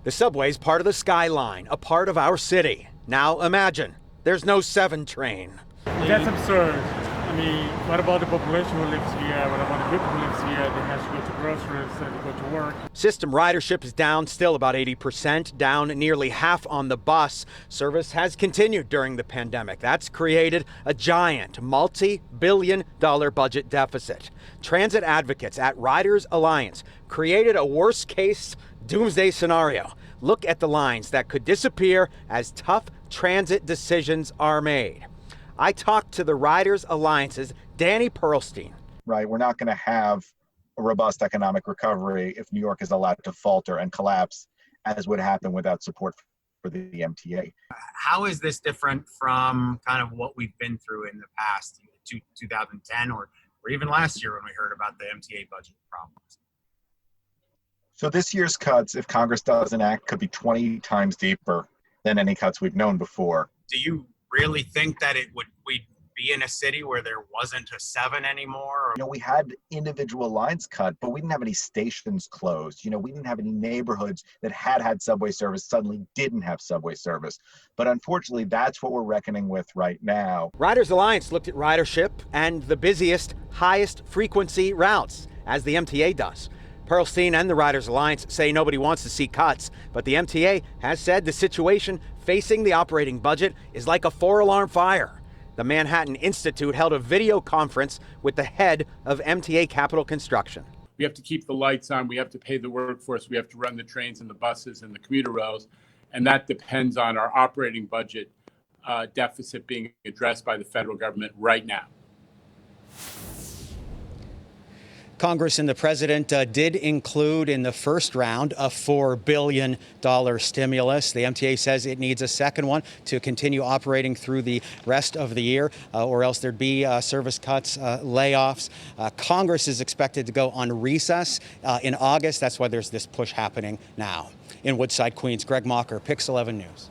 The subway's part of the skyline, a part of our city. Now imagine, there's no 7 train. That's absurd. I mean, what about the population who lives here? What about the people who lives here? They have to go to groceries, they go to work. System ridership is down, still about 80%, down nearly half on the bus. Service has continued during the pandemic. That's created a giant multi-billion-dollar budget deficit. Transit advocates at Riders Alliance created a worst-case doomsday scenario. Look at the lines that could disappear as tough transit decisions are made. I talked to the Riders Alliance's Danny Pearlstein. Right, we're not going to have a robust economic recovery if New York is allowed to falter and collapse, as would happen without support for the MTA. How is this different from kind of what we've been through in the past, 2010 or even last year when we heard about the MTA budget problems? So this year's cuts, if Congress doesn't act, could be 20 times deeper than any cuts we've known before. Do you really think that we'd be in a city where there wasn't a 7 anymore? We had individual lines cut, but we didn't have any stations closed. We didn't have any neighborhoods that had subway service suddenly didn't have subway service. But unfortunately, that's what we're reckoning with right now. Riders Alliance looked at ridership and the busiest, highest frequency routes, as the MTA does. Pearlstein and the Riders Alliance say nobody wants to see cuts, but the MTA has said the situation facing the operating budget is like a 4-alarm fire. The Manhattan Institute held a video conference with the head of MTA Capital Construction. We have to keep the lights on. We have to pay the workforce. We have to run the trains and the buses and the commuter rails. And that depends on our operating budget deficit being addressed by the federal government right now. Congress and the president did include in the first round a $4 billion stimulus. The MTA says it needs a second one to continue operating through the rest of the year, or else there'd be service cuts, layoffs. Congress is expected to go on recess in August. That's why there's this push happening now. In Woodside, Queens, Greg Mocker, Pix 11 News.